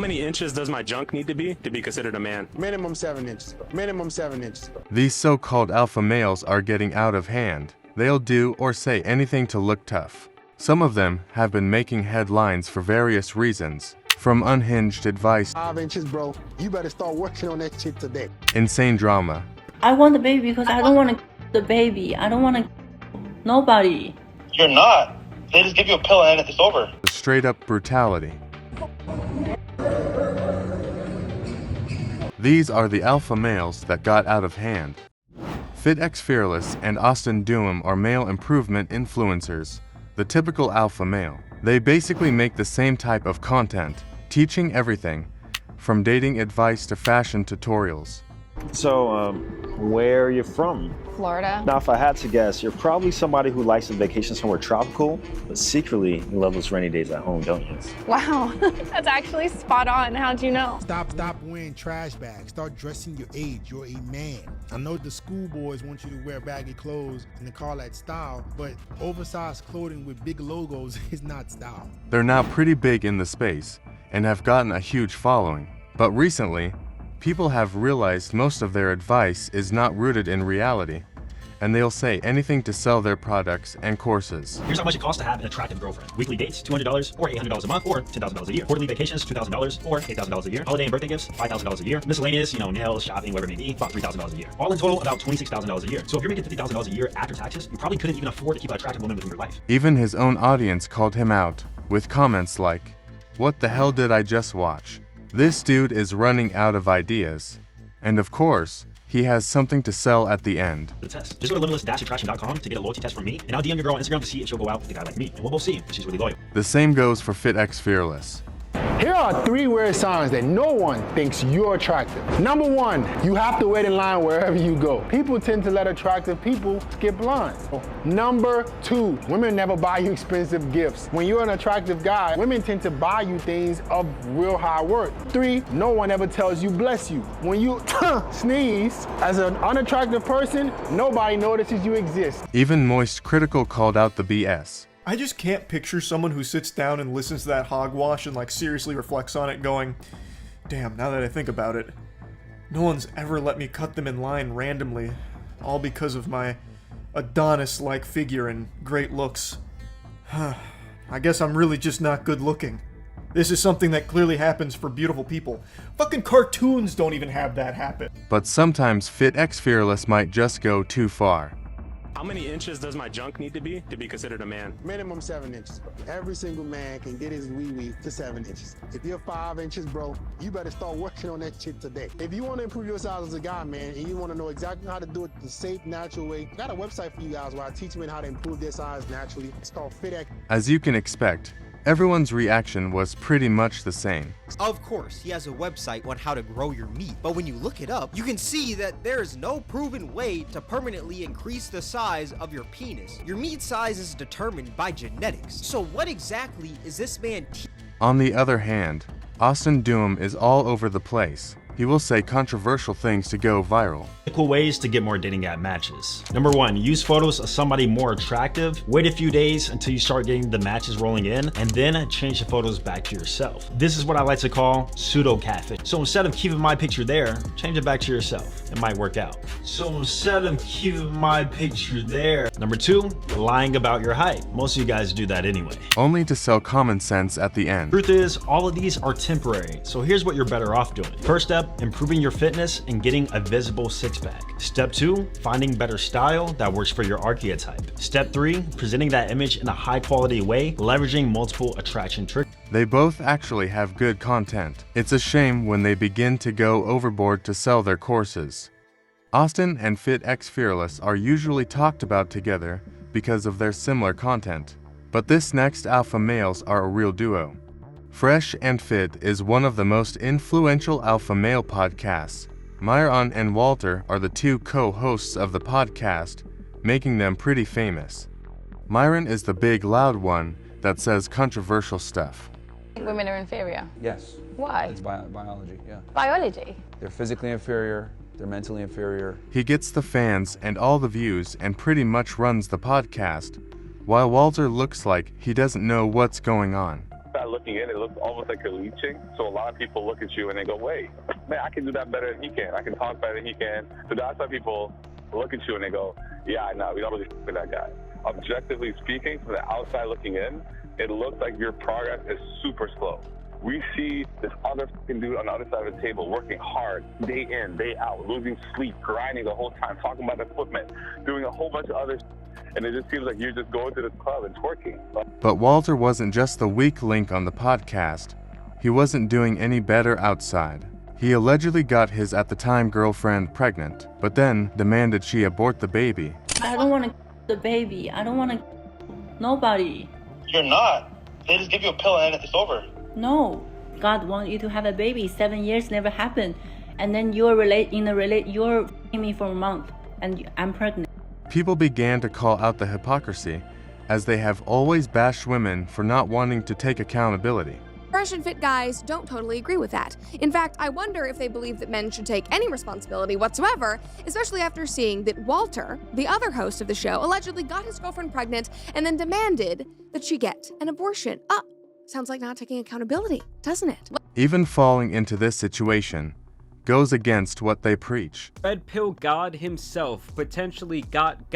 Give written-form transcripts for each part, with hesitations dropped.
How many inches does my junk need to be considered a man? Minimum 7 inches, bro. Minimum 7 inches, bro. These so-called alpha males are getting out of hand. They'll do or say anything to look tough. Some of them have been making headlines for various reasons, from unhinged advice, 5 inches, bro. You better start working on that shit today. insane drama, I want the baby because I don't want to the baby. I don't want to nobody. You're not. They just give you a pill and it's over. straight-up brutality. These are the alpha males that got out of hand. FitX Fearless and Austin Dunham are male improvement influencers, the typical alpha male. They basically make the same type of content, teaching everything, from dating advice to fashion tutorials. So, where are you from? Florida. Now, if I had to guess, you're probably somebody who likes to vacation somewhere tropical, but secretly you love those rainy days at home, don't you? Wow, that's actually spot on. How'd you know? Stop wearing trash bags. Start dressing your age. You're a man. I know the schoolboys want you to wear baggy clothes and they call that style, but oversized clothing with big logos is not style. They're now pretty big in the space and have gotten a huge following. But recently, people have realized most of their advice is not rooted in reality, and they'll say anything to sell their products and courses. Here's how much it costs to have an attractive girlfriend. Weekly dates, $200 or $800 a month or $10,000 a year. Quarterly vacations, $2,000 or $8,000 a year. Holiday and birthday gifts, $5,000 a year. Miscellaneous, nails, shopping, whatever it may be, about $3,000 a year. All in total, about $26,000 a year. So if you're making $50,000 a year after taxes, you probably couldn't even afford to keep an attractive woman within your life. Even his own audience called him out, with comments like, "What the hell did I just watch? This dude is running out of ideas." And of course, he has something to sell at the end. The test. Just go to limitless-attraction.com to get a loyalty test from me, and I'll DM your girl on Instagram to see if she'll go out with a guy like me. And we'll both see if she's really loyal. The same goes for FitX Fearless. Here are 3 weird signs that no one thinks you're attractive. Number 1, you have to wait in line wherever you go. People tend to let attractive people skip lines. Number 2, women never buy you expensive gifts. When you're an attractive guy, women tend to buy you things of real high worth. 3, no one ever tells you bless you. When you sneeze, as an unattractive person, nobody notices you exist. Even Moist Critical called out the BS. I just can't picture someone who sits down and listens to that hogwash and seriously reflects on it going, damn, now that I think about it, no one's ever let me cut them in line randomly, all because of my Adonis-like figure and great looks. I guess I'm really just not good looking. This is something that clearly happens for beautiful people. Fucking cartoons don't even have that happen. But sometimes FitX Fearless might just go too far. How many inches does my junk need to be considered a man? Minimum 7 inches, bro. Every single man can get his wee-wee to 7 inches. If you're 5 inches, bro, you better start working on that shit today. If you want to improve your size as a guy, man, and you want to know exactly how to do it the safe, natural way, I got a website for you guys where I teach men how to improve their size naturally. It's called FitX. As you can expect, everyone's reaction was pretty much the same. Of course, he has a website on how to grow your meat, but when you look it up, you can see that there is no proven way to permanently increase the size of your penis. Your meat size is determined by genetics. So what exactly is this man On the other hand, Austin Dunham is all over the place. He will say controversial things to go viral. Cool ways to get more dating app matches. Number 1, use photos of somebody more attractive. Wait a few days until you start getting the matches rolling in, and then change the photos back to yourself. This is what I like to call pseudo catfish. So instead of keeping my picture there, change it back to yourself. It might work out. So instead of keeping my picture there. Number 2, lying about your height. Most of you guys do that anyway. Only to sell common sense at the end. Truth is, all of these are temporary. So here's what you're better off doing. First step, improving your fitness and getting a visible six-pack. Step 2, finding better style that works for your archetype. Step 3, presenting that image in a high-quality way, leveraging multiple attraction tricks. They both actually have good content. It's a shame when they begin to go overboard to sell their courses. Austin and FitX Fearless are usually talked about together because of their similar content. But this next alpha males are a real duo. Fresh and Fit is one of the most influential alpha male podcasts. Myron and Walter are the 2 co-hosts of the podcast, making them pretty famous. Myron is the big loud one that says controversial stuff. Women are inferior. Yes. Why? It's biology, yeah. Biology? They're physically inferior, they're mentally inferior. He gets the fans and all the views and pretty much runs the podcast, while Walter looks like he doesn't know what's going on. I looking in, it looks almost like you're leeching. So a lot of people look at you and they go, wait, man, I can do that better than he can. I can talk better than he can. So that's why people look at you and they go, yeah, no, we don't really with that guy. Objectively speaking, from the outside looking in, it looks like your progress is super slow. We see this other fucking dude on the other side of the table working hard, day in, day out, losing sleep, grinding the whole time, talking about equipment, doing a whole bunch of other shit. And it just seems like you're just going to this club and twerking. But Walter wasn't just the weak link on the podcast. He wasn't doing any better outside. He allegedly got his at-the-time girlfriend pregnant, but then demanded she abort the baby. I don't want to the baby. I don't want to nobody. You're not. They just give you a pill and it's over. No. God wants you to have a baby. 7 years never happened. And then you're you're f***ing me for a month and I'm pregnant. People began to call out the hypocrisy, as they have always bashed women for not wanting to take accountability. Fresh and fit guys don't totally agree with that. In fact, I wonder if they believe that men should take any responsibility whatsoever, especially after seeing that Walter, the other host of the show, allegedly got his girlfriend pregnant and then demanded that she get an abortion. Sounds like not taking accountability, doesn't it? Even falling into this situation goes against what they preach. Red Pill God himself potentially got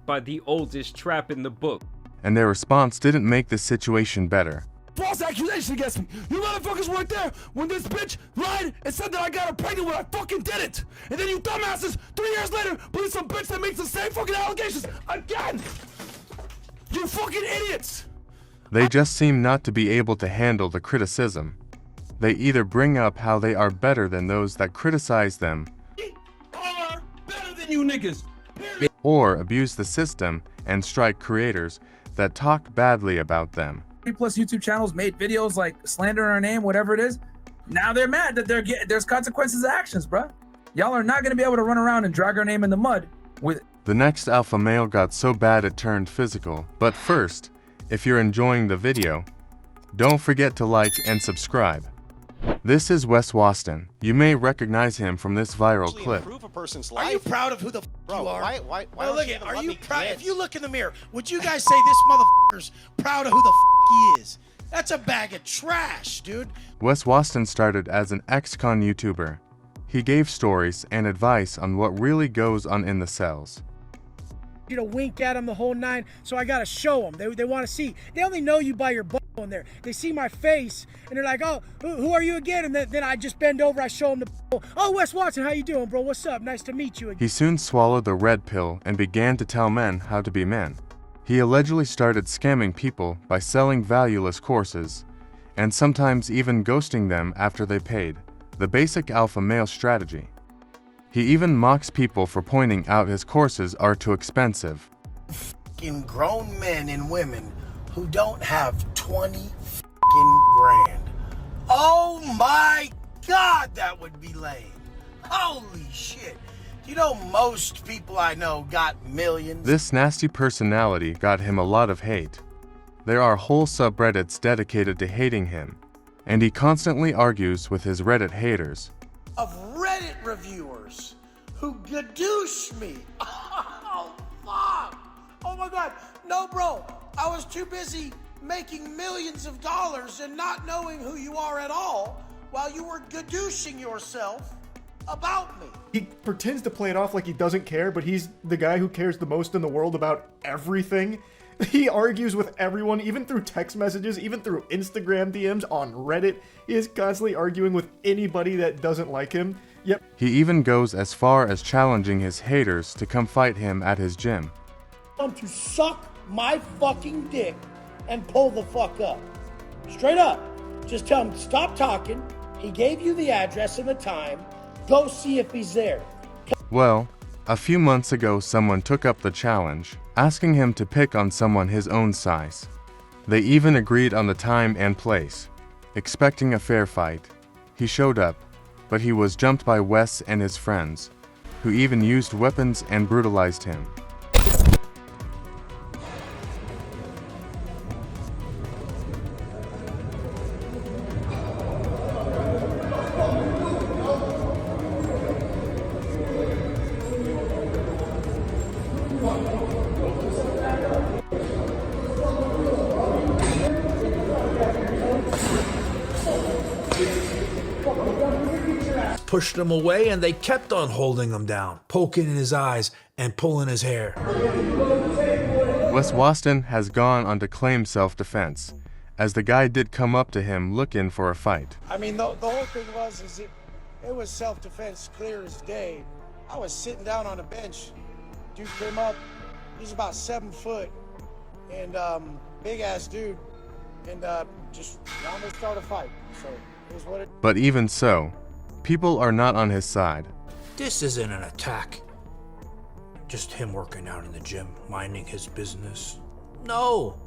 by the oldest trap in the book. And their response didn't make the situation better. False accusation against me. You motherfuckers weren't there when this bitch lied and said that I got her pregnant when I fucking did it. And then you dumbasses, 3 years later, believe some bitch that makes the same fucking allegations again. You fucking idiots. They just seem not to be able to handle the criticism. They either bring up how they are better than those that criticize them, are better than you niggas. or abuse the system and strike creators that talk badly about them. 3+ YouTube channels made videos like slandering our name, whatever it is. Now they're mad that there's consequences of actions, bruh. Y'all are not gonna be able to run around and drag our name in the mud with. The next alpha male got so bad it turned physical. But first, if you're enjoying the video, don't forget to like and subscribe. This is Wes Waston. You may recognize him from this viral clip. A person's life. Are you proud of who the Bro, you are? Why well, look don't at, are let you me proud? get- If you look in the mirror, would you guys say this motherfucker's proud of who the he is? That's a bag of trash, dude. Wes Waston started as an ex-con YouTuber. He gave stories and advice on what really goes on in the cells. You know, wink at them the whole nine, so I gotta show them. They want to see. They only know you by your butt on there. They see my face, and they're like, oh, who are you again? And then I just bend over, I show them the oh, Wes Watson, how you doing, bro? What's up? Nice to meet you again. He soon swallowed the red pill and began to tell men how to be men. He allegedly started scamming people by selling valueless courses, and sometimes even ghosting them after they paid. The basic alpha male strategy. He even mocks people for pointing out his courses are too expensive. Fucking grown men and women who don't have 20 fucking grand. Oh my God, that would be lame. Holy shit. You know, most people I know got millions. This nasty personality got him a lot of hate. There are whole subreddits dedicated to hating him, and he constantly argues with his Reddit haters. Of Reddit reviewers who gadoosh me. Oh, fuck. Oh my God. No, bro. I was too busy making millions of dollars and not knowing who you are at all while you were gadooshing yourself about me. He pretends to play it off like he doesn't care, but he's the guy who cares the most in the world about everything. He argues with everyone, even through text messages, even through Instagram DMs, on Reddit. He is constantly arguing with anybody that doesn't like him. Yep. He even goes as far as challenging his haters to come fight him at his gym. To suck my fucking dick and pull the fuck up. Straight up. Just tell him, stop talking. He gave you the address and the time. Go see if he's there. Well, a few months ago someone took up the challenge, asking him to pick on someone his own size. They even agreed on the time and place. Expecting a fair fight, he showed up, but he was jumped by Wes and his friends, who even used weapons and brutalized him. pushed him away and they kept on holding him down, poking in his eyes and pulling his hair. Wes Waston has gone on to claim self-defense, as the guy did come up to him looking for a fight. I mean, the whole thing was, it was self-defense, clear as day. I was sitting down on a bench. Dude came up. He's about 7 foot, and big ass dude, and just wanted to start a fight. So it was what it. But even so, people are not on his side. This isn't an attack. Just him working out in the gym, minding his business. No,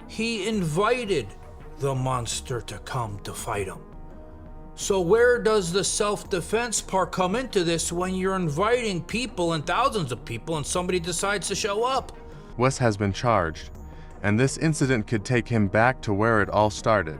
he invited the monster to come to fight him. So where does the self-defense part come into this when you're inviting people and thousands of people and somebody decides to show up? Wes has been charged, and this incident could take him back to where it all started.